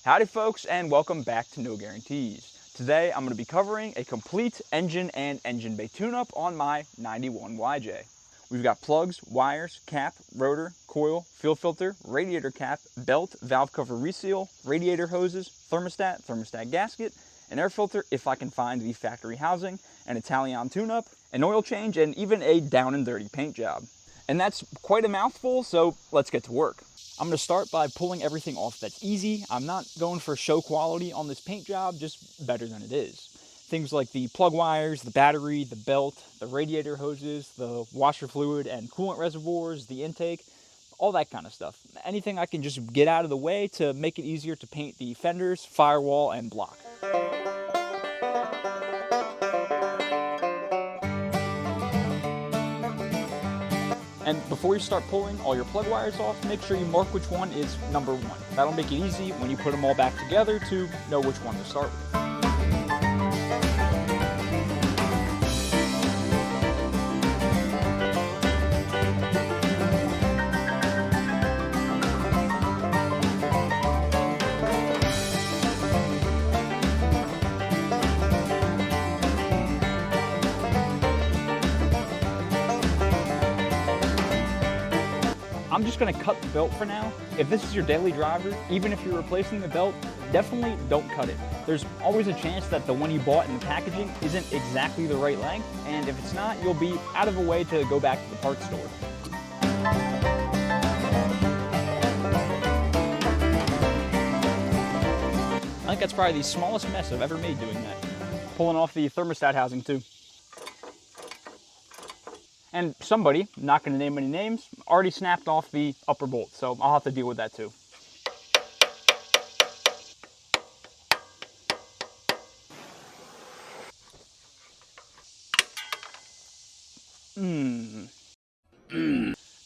Howdy folks, and welcome back to No Guarantees. Today I'm going to be covering a complete engine and engine bay tune-up on my 91 YJ. We've got plugs, wires, cap, rotor, coil, fuel filter, radiator cap, belt, valve cover reseal, radiator hoses, thermostat gasket, an air filter if I can find the factory housing, an Italian tune-up, an oil change, and even a down and dirty paint job. And that's quite a mouthful, so let's get to work. I'm going to start by pulling everything off that's easy. I'm not going for show quality on this paint job, just better than it is. Things like the plug wires, the battery, the belt, the radiator hoses, the washer fluid and coolant reservoirs, the intake, all that kind of stuff. Anything I can just get out of the way to make it easier to paint the fenders, firewall, and block. And before you start pulling all your plug wires off, make sure you mark which one is number 1. That'll make it easy when you put them all back together to know which one to start with. I'm just going to cut the belt for now. If this is your daily driver, even if you're replacing the belt, definitely don't cut it. There's always a chance that the one you bought in the packaging isn't exactly the right length, and if it's not, you'll be out of a way to go back to the parts store. I think that's probably the smallest mess I've ever made doing that. Pulling off the thermostat housing too. And somebody, not going to name any names, already snapped off the upper bolt, so I'll have to deal with that too.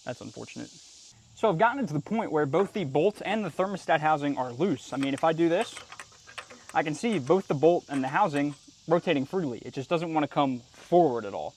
That's unfortunate. So I've gotten to the point where both the bolt and the thermostat housing are loose. I mean, if I do this, I can see both the bolt and the housing rotating freely. It just doesn't want to come forward at all.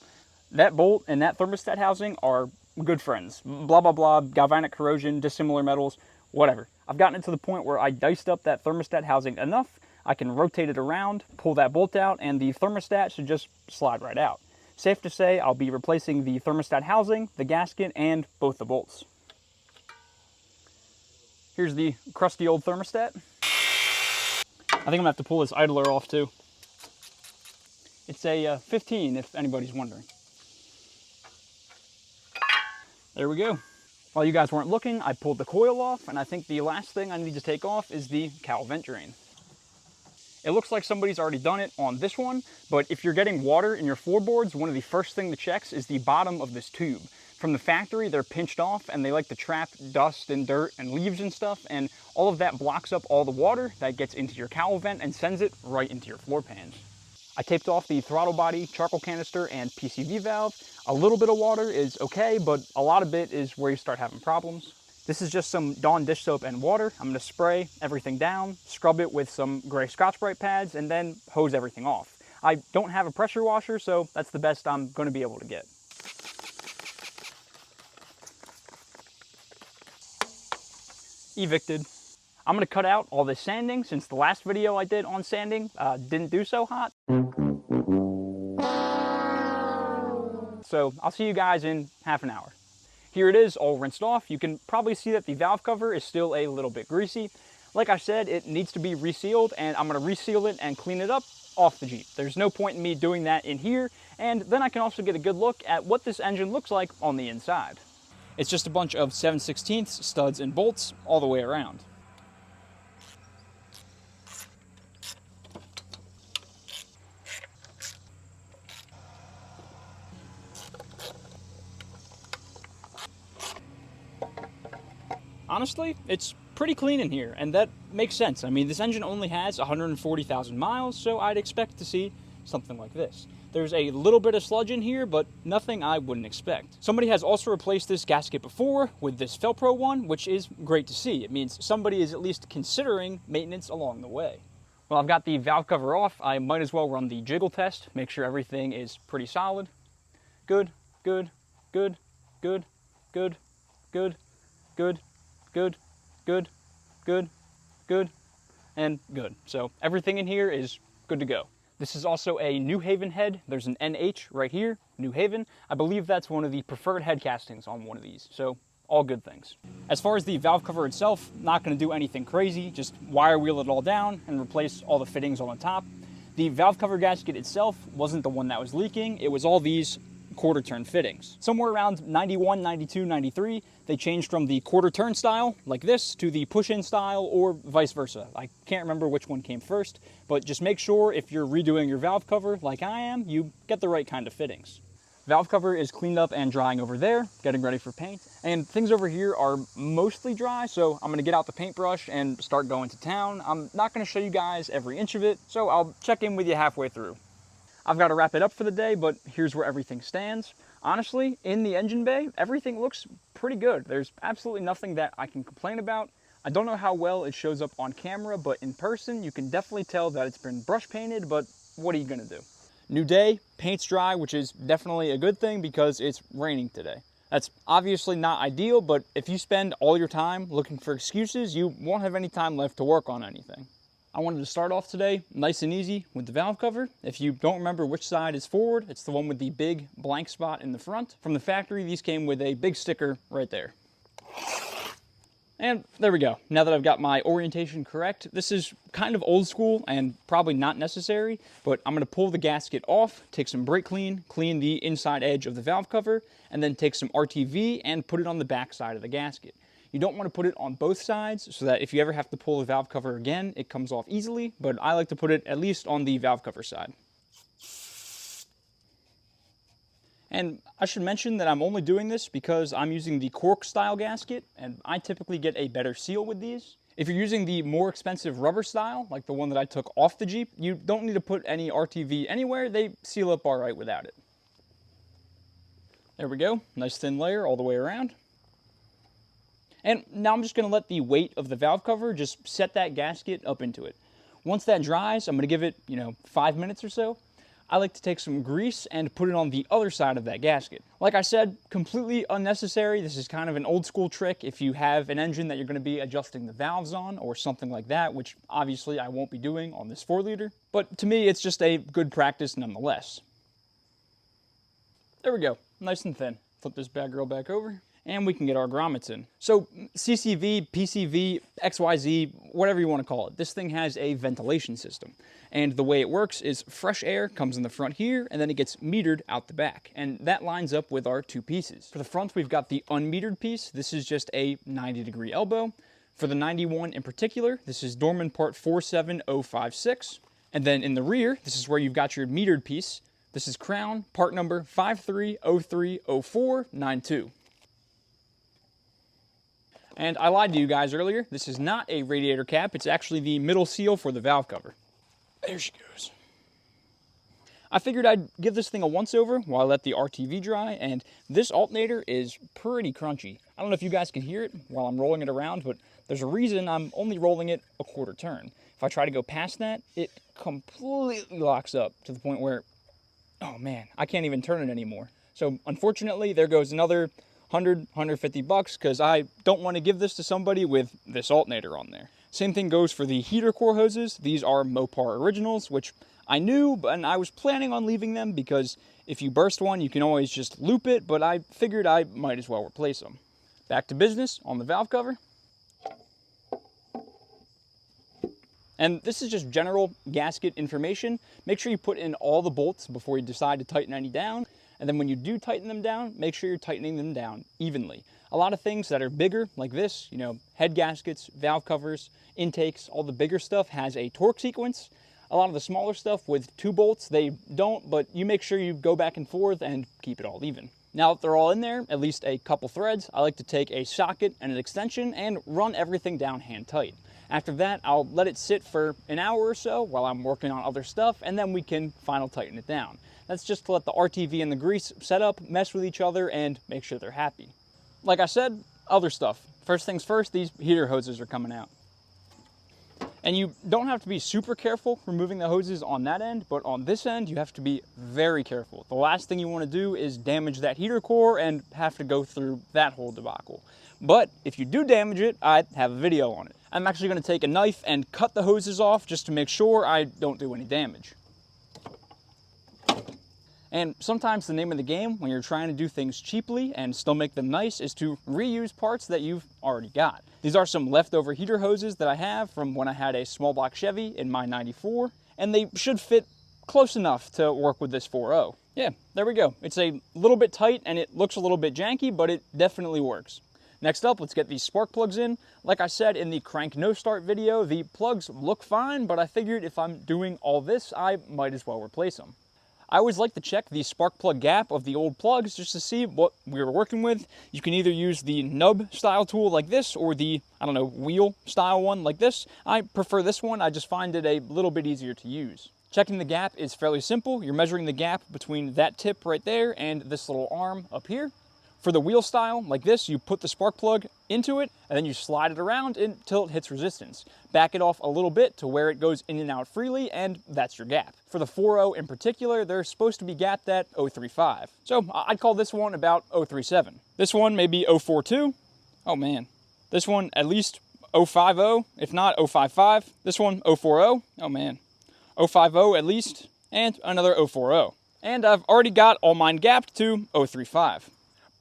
That bolt and that thermostat housing are good friends. Blah, blah, blah, galvanic corrosion, dissimilar metals, whatever. I've gotten it to the point where I diced up that thermostat housing enough, I can rotate it around, pull that bolt out, and the thermostat should just slide right out. Safe to say I'll be replacing the thermostat housing, the gasket, and both the bolts. Here's the crusty old thermostat. I think I'm gonna have to pull this idler off too. It's a 15 if anybody's wondering. There we go. While you guys weren't looking, I pulled the coil off, and I think the last thing I need to take off is the cowl vent drain. It looks like somebody's already done it on this one, but if you're getting water in your floorboards, one of the first things to check is the bottom of this tube. From the factory, they're pinched off, and they like to trap dust and dirt and leaves and stuff, and all of that blocks up all the water that gets into your cowl vent and sends it right into your floor pans. I taped off the throttle body, charcoal canister, and PCV valve. A little bit of water is okay, but a lot of it is where you start having problems. This is just some Dawn dish soap and water. I'm gonna spray everything down, scrub it with some gray Scotch-Brite pads, and then hose everything off. I don't have a pressure washer, so that's the best I'm gonna be able to get. Evicted. I'm going to cut out all this sanding since the last video I did on sanding didn't do so hot. So I'll see you guys in half an hour. Here it is all rinsed off. You can probably see that the valve cover is still a little bit greasy. Like I said, it needs to be resealed, and I'm going to reseal it and clean it up off the Jeep. There's no point in me doing that in here, and then I can also get a good look at what this engine looks like on the inside. It's just a bunch of 7/16 studs and bolts all the way around. Honestly, it's pretty clean in here, and that makes sense. I mean, this engine only has 140,000 miles, so I'd expect to see something like this. There's a little bit of sludge in here, but nothing I wouldn't expect. Somebody has also replaced this gasket before with this Felpro one, which is great to see. It means somebody is at least considering maintenance along the way. Well, I've got the valve cover off. I might as well run the jiggle test, make sure everything is pretty solid. Good, good, good, good, good, good, good, good, good, good, good, and good. So everything in here is good to go. This is also a New Haven head. There's an NH right here, New Haven. I believe that's one of the preferred head castings on one of these, so all good things. As far as the valve cover itself, not gonna do anything crazy, just wire wheel it all down and replace all the fittings on the top. The valve cover gasket itself wasn't the one that was leaking, it was all these quarter turn fittings. Somewhere around 91, 92, 93, they changed from the quarter turn style, like this, to the push-in style, or vice versa. I can't remember which one came first, but just make sure if you're redoing your valve cover, like I am, you get the right kind of fittings. Valve cover is cleaned up and drying over there, getting ready for paint. And things over here are mostly dry, so I'm gonna get out the paintbrush and start going to town. I'm not gonna show you guys every inch of it, so I'll check in with you halfway through. I've got to wrap it up for the day, but here's where everything stands. Honestly, in the engine bay, everything looks pretty good. There's absolutely nothing that I can complain about. I don't know how well it shows up on camera, but in person, you can definitely tell that it's been brush painted, but what are you gonna do? New day, paint's dry, which is definitely a good thing because it's raining today. That's obviously not ideal, but if you spend all your time looking for excuses, you won't have any time left to work on anything. I wanted to start off today nice and easy with the valve cover. If you don't remember which side is forward, it's the one with the big blank spot in the front. From the factory, these came with a big sticker right there. And there we go. Now that I've got my orientation correct, this is kind of old school and probably not necessary, but I'm gonna pull the gasket off, take some brake clean, clean the inside edge of the valve cover, and then take some RTV and put it on the back side of the gasket. You don't want to put it on both sides so that if you ever have to pull the valve cover again, it comes off easily, but I like to put it at least on the valve cover side. And I should mention that I'm only doing this because I'm using the cork style gasket, and I typically get a better seal with these. If you're using the more expensive rubber style, like the one that I took off the Jeep, you don't need to put any RTV anywhere, they seal up all right without it. There we go, nice thin layer all the way around. And now I'm just going to let the weight of the valve cover just set that gasket up into it. Once that dries, I'm going to give it, 5 minutes or so. I like to take some grease and put it on the other side of that gasket. Like I said, completely unnecessary. This is kind of an old school trick if you have an engine that you're going to be adjusting the valves on or something like that, which obviously I won't be doing on this 4-liter. But to me, it's just a good practice nonetheless. There we go, nice and thin. Flip this bad girl back over. And we can get our grommets in. So CCV, PCV, XYZ, whatever you want to call it, this thing has a ventilation system. And the way it works is fresh air comes in the front here, and then it gets metered out the back. And that lines up with our two pieces. For the front, we've got the unmetered piece. This is just a 90-degree elbow. For the 91 in particular, this is Dorman part 47056. And then in the rear, this is where you've got your metered piece. This is crown, part number 53030492. And I lied to you guys earlier, this is not a radiator cap, it's actually the middle seal for the valve cover. There she goes. I figured I'd give this thing a once-over while I let the RTV dry, and this alternator is pretty crunchy. I don't know if you guys can hear it while I'm rolling it around, but there's a reason I'm only rolling it a quarter turn. If I try to go past that, it completely locks up to the point where, oh man, I can't even turn it anymore. So unfortunately, there goes another $100–150 because I don't want to give this to somebody with this alternator on there. Same thing goes for the heater core hoses. These are Mopar originals, which I knew, and I was planning on leaving them because if you burst one, you can always just loop it, but I figured I might as well replace them. Back to business on the valve cover. And this is just general gasket information. Make sure you put in all the bolts before you decide to tighten any down. And then when you do tighten them down, make sure you're tightening them down evenly. A lot of things that are bigger, like this, head gaskets, valve covers, intakes, all the bigger stuff has a torque sequence. A lot of the smaller stuff with 2 bolts, they don't, but you make sure you go back and forth and keep it all even. Now that they're all in there, at least a couple threads, I like to take a socket and an extension and run everything down hand tight. After that, I'll let it sit for an hour or so while I'm working on other stuff, and then we can final tighten it down. That's just to let the RTV and the grease set up, mess with each other, and make sure they're happy. Like I said, other stuff. First things first, these heater hoses are coming out. And you don't have to be super careful removing the hoses on that end, but on this end, you have to be very careful. The last thing you want to do is damage that heater core and have to go through that whole debacle. But if you do damage it, I have a video on it. I'm actually going to take a knife and cut the hoses off just to make sure I don't do any damage. And sometimes the name of the game when you're trying to do things cheaply and still make them nice is to reuse parts that you've already got. These are some leftover heater hoses that I have from when I had a small block Chevy in my 94, and they should fit close enough to work with this 4.0. Yeah, there we go. It's a little bit tight and it looks a little bit janky, but it definitely works. Next up, let's get these spark plugs in. Like I said in the crank no start video, the plugs look fine, but I figured if I'm doing all this, I might as well replace them. I always like to check the spark plug gap of the old plugs just to see what we were working with. You can either use the nub style tool like this or the, wheel style one like this. I prefer this one. I just find it a little bit easier to use. Checking the gap is fairly simple. You're measuring the gap between that tip right there and this little arm up here. For the wheel style, like this, you put the spark plug into it, and then you slide it around until it hits resistance. Back it off a little bit to where it goes in and out freely, and that's your gap. For the 4.0 in particular, they're supposed to be gapped at 0.35. So I'd call this one about 0.37. This one maybe 0.42. Oh man. This one at least 0.50, if not 0.55. This one 0.40. Oh man. 0.50 at least, and another 0.40. And I've already got all mine gapped to 0.35.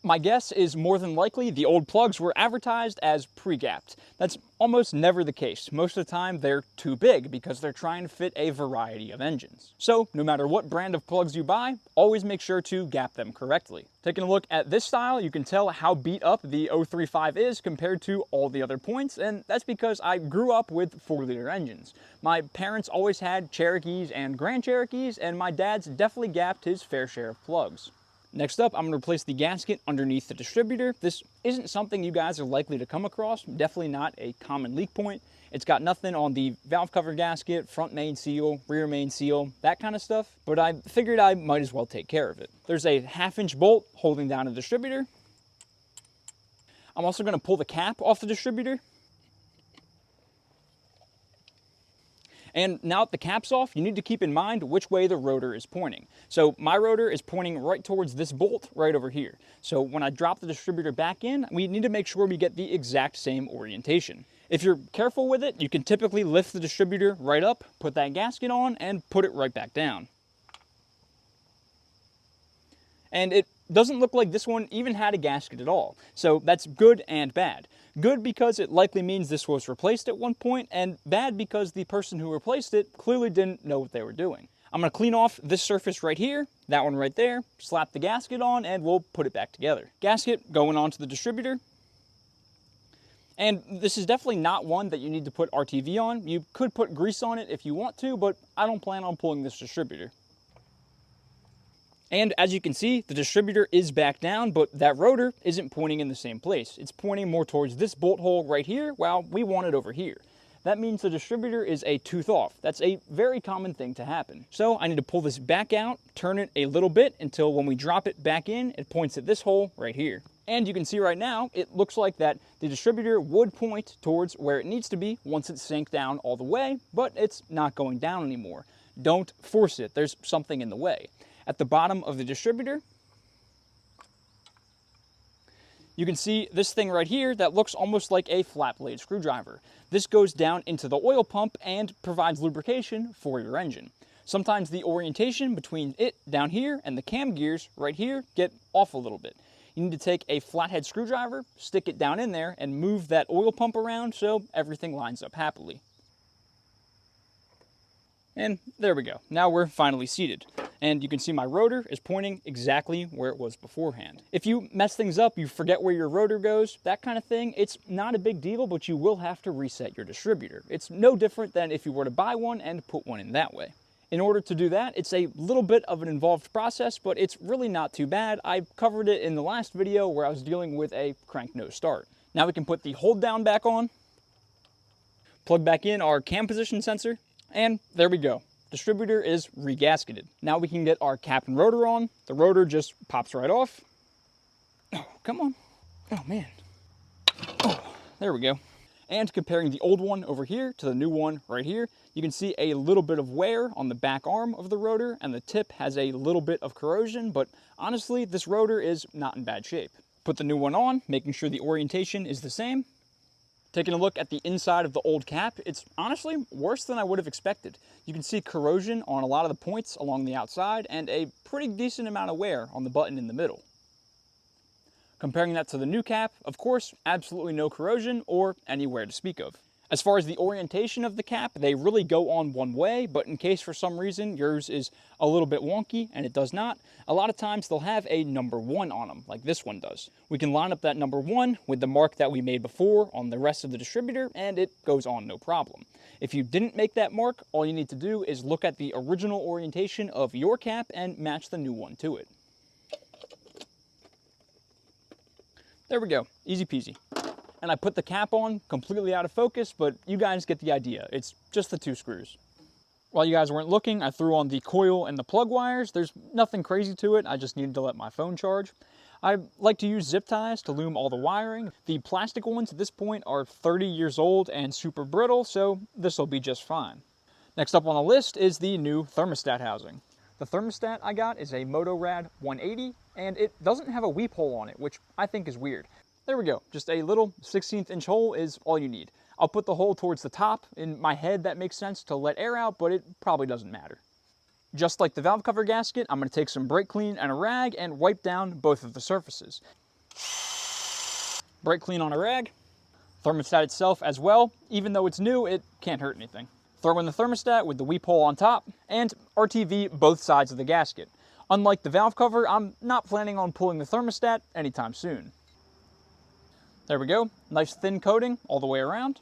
My guess is more than likely the old plugs were advertised as pre-gapped. That's almost never the case. Most of the time they're too big because they're trying to fit a variety of engines. So no matter what brand of plugs you buy, always make sure to gap them correctly. Taking a look at this style, you can tell how beat up the 0.35 is compared to all the other points, and that's because I grew up with 4-liter engines. My parents always had Cherokees and Grand Cherokees, and my dad's definitely gapped his fair share of plugs. Next up, I'm going to replace the gasket underneath the distributor. This isn't something you guys are likely to come across, definitely not a common leak point. It's got nothing on the valve cover gasket, front main seal, rear main seal, that kind of stuff, but I figured I might as well take care of it. There's a 1/2-inch bolt holding down the distributor. I'm also going to pull the cap off the distributor. And now that the cap's off, you need to keep in mind which way the rotor is pointing. So my rotor is pointing right towards this bolt right over here. So when I drop the distributor back in, we need to make sure we get the exact same orientation. If you're careful with it, you can typically lift the distributor right up, put that gasket on, and put it right back down. And it doesn't look like this one even had a gasket at all. So that's good and bad. Good because it likely means this was replaced at one point, and bad because the person who replaced it clearly didn't know what they were doing. I'm going to clean off this surface right here, that one right there, slap the gasket on, and we'll put it back together. Gasket going onto the distributor. And this is definitely not one that you need to put RTV on. You could put grease on it if you want to, but I don't plan on pulling this distributor. And as you can see, the distributor is back down, but that rotor isn't pointing in the same place. It's pointing more towards this bolt hole right here, while we want it over here. That means the distributor is a tooth off. That's a very common thing to happen. So I need to pull this back out, turn it a little bit until when we drop it back in, it points at this hole right here. And you can see right now, it looks like that the distributor would point towards where it needs to be once it's sank down all the way, but it's not going down anymore. Don't force it. There's something in the way. At the bottom of the distributor, you can see this thing right here that looks almost like a flat blade screwdriver. This goes down into the oil pump and provides lubrication for your engine. Sometimes the orientation between it down here and the cam gears right here get off a little bit. You need to take a flathead screwdriver, stick it down in there, and move that oil pump around so everything lines up happily. And there we go. Now we're finally seated. And you can see my rotor is pointing exactly where it was beforehand. If you mess things up, you forget where your rotor goes, that kind of thing, it's not a big deal, but you will have to reset your distributor. It's no different than if you were to buy one and put one in that way. In order to do that, it's a little bit of an involved process, but it's really not too bad. I covered it in the last video where I was dealing with a crank no start. Now we can put the hold down back on, plug back in our cam position sensor, and there we go. Distributor is regasketed. Now we can get our cap and rotor on. The rotor just pops right off. Oh, come on. Oh, man. Oh, there we go. And comparing the old one over here to the new one right here, you can see a little bit of wear on the back arm of the rotor, and the tip has a little bit of corrosion, but honestly, this rotor is not in bad shape. Put the new one on, making sure the orientation is the same. Taking a look at the inside of the old cap, it's honestly worse than I would have expected. You can see corrosion on a lot of the points along the outside and a pretty decent amount of wear on the button in the middle. Comparing that to the new cap, of course, absolutely no corrosion or any wear to speak of. As far as the orientation of the cap, they really go on one way, but in case for some reason yours is a little bit wonky and it does not, a lot of times they'll have a number 1 on them, like this one does. We can line up that number 1 with the mark that we made before on the rest of the distributor, and it goes on no problem. If you didn't make that mark, all you need to do is look at the original orientation of your cap and match the new one to it. There we go, easy peasy. And I put the cap on completely out of focus, but you guys get the idea. It's just the 2 screws. While you guys weren't looking, I threw on the coil and the plug wires. There's nothing crazy to it. I just needed to let my phone charge. I like to use zip ties to loom all the wiring. The plastic ones at this point are 30 years old and super brittle, so this will be just fine. Next up on the list is the new thermostat housing. The thermostat I got is a Motorad 180, and it doesn't have a weep hole on it, which I think is weird. There we go, just a little 1/16 inch hole is all you need. I'll put the hole towards the top. In my head that makes sense to let air out, but it probably doesn't matter. Just like the valve cover gasket, I'm going to take some brake clean and a rag and wipe down both of the surfaces. Brake clean on a rag. Thermostat itself as well, even though it's new, it can't hurt anything. Throw in the thermostat with the weep hole on top, and RTV both sides of the gasket. Unlike the valve cover, I'm not planning on pulling the thermostat anytime soon. There we go, nice thin coating all the way around.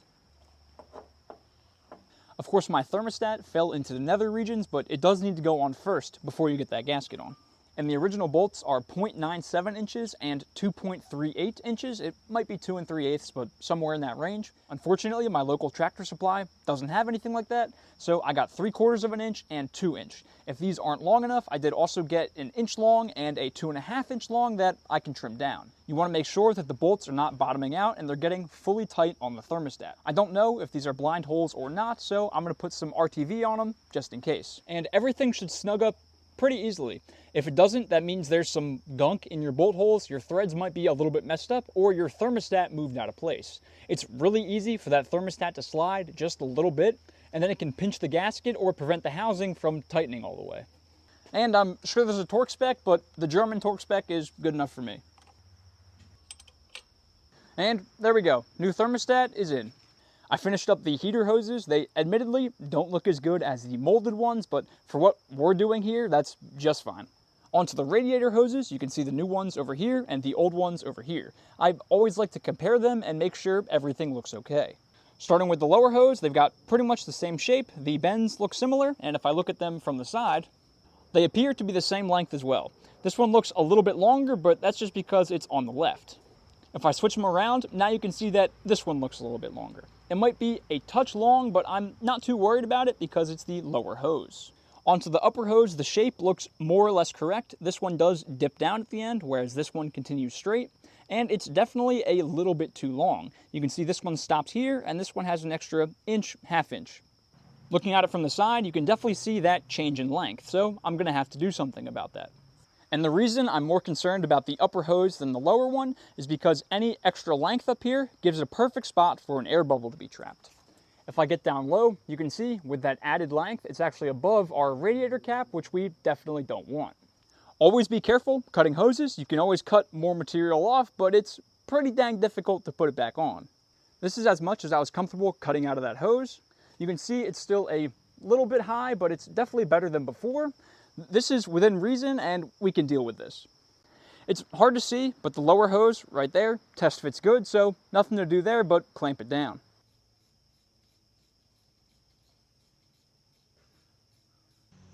Of course, my thermostat fell into the nether regions, but it does need to go on first before you get that gasket on. And the original bolts are 0.97 inches and 2.38 inches. It might be 2 3/8, but somewhere in that range. Unfortunately, my local Tractor Supply doesn't have anything like that, so I got 3/4 of an inch and 2 inch. If these aren't long enough, I did also get an inch long and a 2.5 inch long that I can trim down. You want to make sure that the bolts are not bottoming out and they're getting fully tight on the thermostat. I don't know if these are blind holes or not, so I'm going to put some RTV on them just in case. And everything should snug up pretty easily. If it doesn't, that means there's some gunk in your bolt holes, your threads might be a little bit messed up, or your thermostat moved out of place. It's really easy for that thermostat to slide just a little bit, and then it can pinch the gasket or prevent the housing from tightening all the way. And I'm sure there's a torque spec, but the German torque spec is good enough for me. And there we go, new thermostat is in. I finished up the heater hoses. They admittedly don't look as good as the molded ones, but for what we're doing here, that's just fine. Onto the radiator hoses, you can see the new ones over here and the old ones over here. I always like to compare them and make sure everything looks okay. Starting with the lower hose, they've got pretty much the same shape. The bends look similar, and if I look at them from the side, they appear to be the same length as well. This one looks a little bit longer, but that's just because it's on the left. If I switch them around, now you can see that this one looks a little bit longer. It might be a touch long, but I'm not too worried about it because it's the lower hose. Onto the upper hose, the shape looks more or less correct. This one does dip down at the end, whereas this one continues straight, and it's definitely a little bit too long. You can see this one stops here, and this one has an extra inch, half inch. Looking at it from the side, you can definitely see that change in length, so I'm going to have to do something about that. And the reason I'm more concerned about the upper hose than the lower one is because any extra length up here gives a perfect spot for an air bubble to be trapped. If I get down low, you can see with that added length, it's actually above our radiator cap, which we definitely don't want. Always be careful cutting hoses. You can always cut more material off, but it's pretty dang difficult to put it back on. This is as much as I was comfortable cutting out of that hose. You can see it's still a little bit high, but it's definitely better than before. This is within reason, and we can deal with this. It's hard to see, but the lower hose right there, test fits good, so nothing to do there but clamp it down.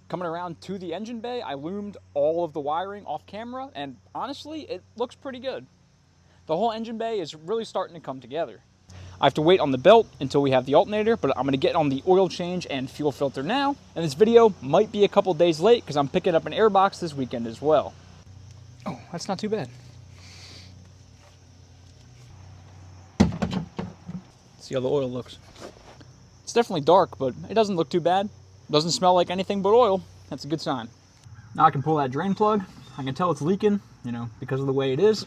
Coming around to the engine bay, I loomed all of the wiring off camera, and honestly, it looks pretty good. The whole engine bay is really starting to come together. I have to wait on the belt until we have the alternator, but I'm going to get on the oil change and fuel filter now. And this video might be a couple days late because I'm picking up an air box this weekend as well. Oh, that's not too bad. See how the oil looks. It's definitely dark, but it doesn't look too bad. It doesn't smell like anything but oil. That's a good sign. Now I can pull that drain plug. I can tell it's leaking, because of the way it is.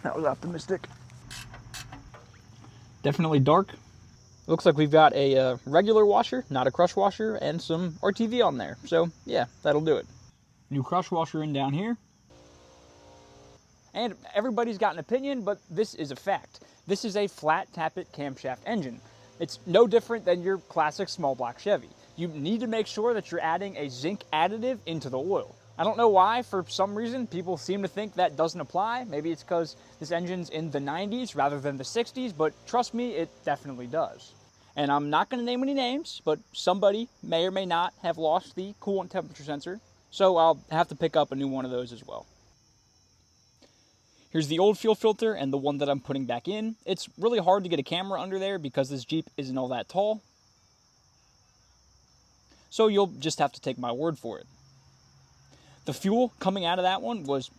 That was optimistic. Definitely dark. Looks like we've got a regular washer, not a crush washer, and some RTV on there. So yeah, that'll do it. New crush washer in down here. And everybody's got an opinion, but this is a fact. This is a flat tappet camshaft engine. It's no different than your classic small block Chevy. You need to make sure that you're adding a zinc additive into the oil. I don't know why, for some reason, people seem to think that doesn't apply. Maybe it's because this engine's in the 90s rather than the 60s, but trust me, it definitely does. And I'm not going to name any names, but somebody may or may not have lost the coolant temperature sensor, so I'll have to pick up a new one of those as well. Here's the old fuel filter and the one that I'm putting back in. It's really hard to get a camera under there because this Jeep isn't all that tall, so you'll just have to take my word for it. The fuel coming out of that one was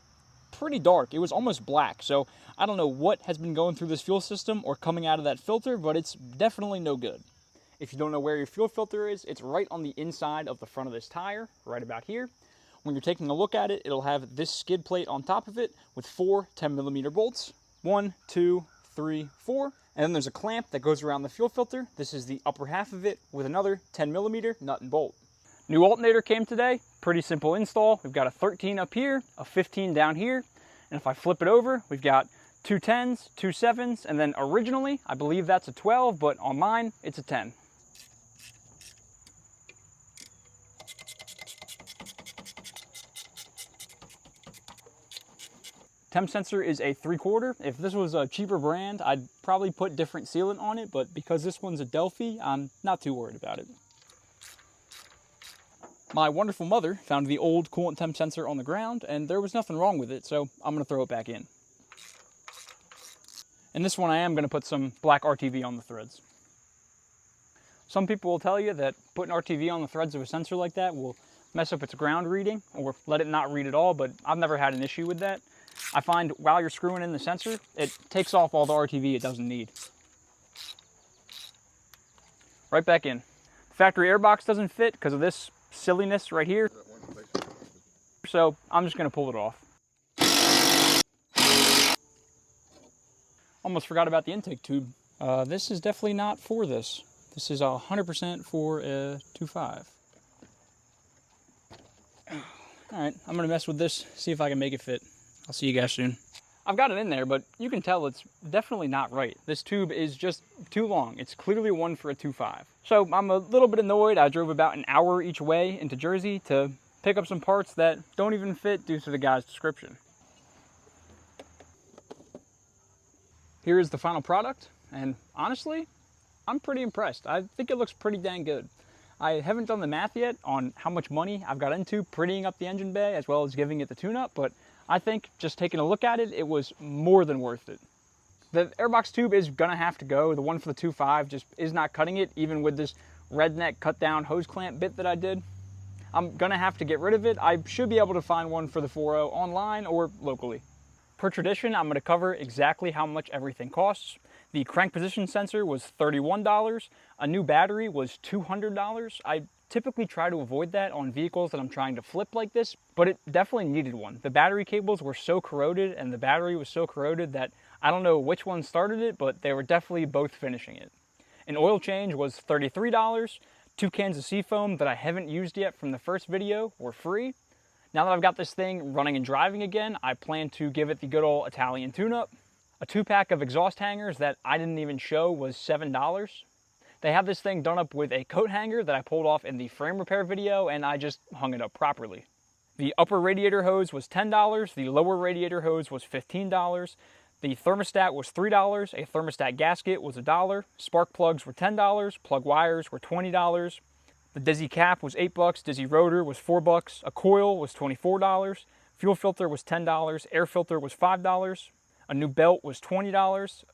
pretty dark. It was almost black, so I don't know what has been going through this fuel system or coming out of that filter, but it's definitely no good. If you don't know where your fuel filter is, it's right on the inside of the front of this tire, right about here. When you're taking a look at it, it'll have this skid plate on top of it with 4 10mm bolts. 1, 2, 3, 4. And then there's a clamp that goes around the fuel filter. This is the upper half of it with another 10mm nut and bolt. New alternator came today. Pretty simple install. We've got a 13 up here, a 15 down here. And if I flip it over, we've got 2 10s, 2 7s, and then originally, I believe that's a 12, but on mine, it's a 10. Temp sensor is a 3/4. If this was a cheaper brand, I'd probably put different sealant on it, but because this one's a Delphi, I'm not too worried about it. My wonderful mother found the old coolant temp sensor on the ground, and there was nothing wrong with it, so I'm going to throw it back in. And this one I am going to put some black RTV on the threads. Some people will tell you that putting RTV on the threads of a sensor like that will mess up its ground reading, or let it not read at all, but I've never had an issue with that. I find while you're screwing in the sensor, it takes off all the RTV it doesn't need. Right back in. The factory airbox doesn't fit because of this silliness right here, so I'm just going to pull it off. Almost forgot about the intake tube. This is definitely not for this. This is 100% for a 2.5. Alright, I'm going to mess with this, see if I can make it fit. I'll see you guys soon. I've got it in there, but you can tell it's definitely not right. This tube is just too long. It's clearly one for a 2.5. So I'm a little bit annoyed. I drove about an hour each way into Jersey to pick up some parts that don't even fit due to the guy's description. Here is the final product, and honestly, I'm pretty impressed. I think it looks pretty dang good. I haven't done the math yet on how much money I've got into prettying up the engine bay as well as giving it the tune-up, but I think just taking a look at it, it was more than worth it. The airbox tube is gonna have to go. The one for the 2.5 just is not cutting it, even with this redneck cut down hose clamp bit that I did. I'm gonna have to get rid of it. I should be able to find one for the 4.0 online or locally. Per tradition, I'm gonna cover exactly how much everything costs. The crank position sensor was $31. A new battery was $200. I typically try to avoid that on vehicles that I'm trying to flip like this, but it definitely needed one. The battery cables were so corroded and the battery was so corroded that I don't know which one started it, but they were definitely both finishing it. An oil change was $33. 2 cans of seafoam that I haven't used yet from the first video were free. Now that I've got this thing running and driving again, I plan to give it the good old Italian tune-up. A 2-pack of exhaust hangers that I didn't even show was $7. They have this thing done up with a coat hanger that I pulled off in the frame repair video, and I just hung it up properly. The upper radiator hose was $10, the lower radiator hose was $15, the thermostat was $3, a thermostat gasket was $1, spark plugs were $10, plug wires were $20, the Dizzy cap was $8, Dizzy rotor was $4, a coil was $24, fuel filter was $10, air filter was $5, a new belt was $20,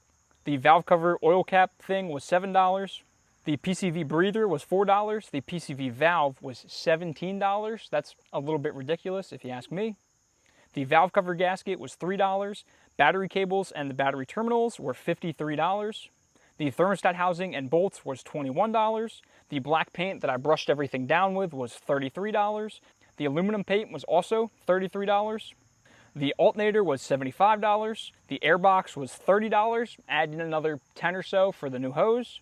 the valve cover oil cap thing was $7, the PCV breather was $4, the PCV valve was $17. That's a little bit ridiculous if you ask me. The valve cover gasket was $3, battery cables and the battery terminals were $53. The thermostat housing and bolts was $21. The black paint that I brushed everything down with was $33. The aluminum paint was also $33. The alternator was $75, the airbox was $30, adding another 10 or so for the new hose,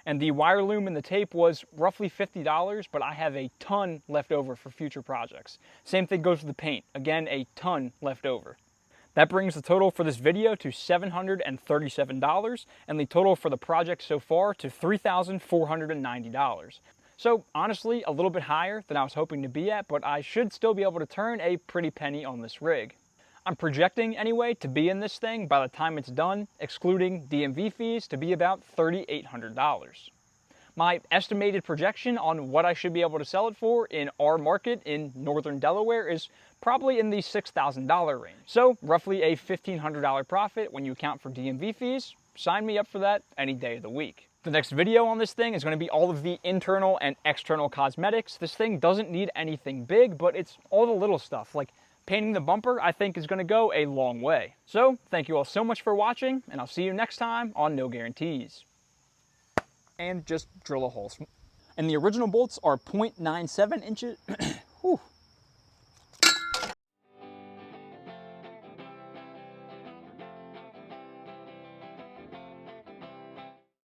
and the wire loom and the tape was roughly $50, but I have a ton left over for future projects. Same thing goes with the paint. Again, a ton left over. That brings the total for this video to $737, and the total for the project so far to $3,490. So honestly, a little bit higher than I was hoping to be at, but I should still be able to turn a pretty penny on this rig. I'm projecting anyway to be in this thing by the time it's done, excluding DMV fees, to be about $3,800. My estimated projection on what I should be able to sell it for in our market in northern Delaware is probably in the $6,000 range. So roughly a $1,500 profit when you account for DMV fees. Sign me up for that any day of the week. The next video on this thing is going to be all of the internal and external cosmetics. This thing doesn't need anything big, but it's all the little stuff like painting the bumper. I think is going to go a long way. So thank you all so much for watching, and I'll see you next time on No Guarantees. And just drill a hole. And the original bolts are 0.97 inches. Whew.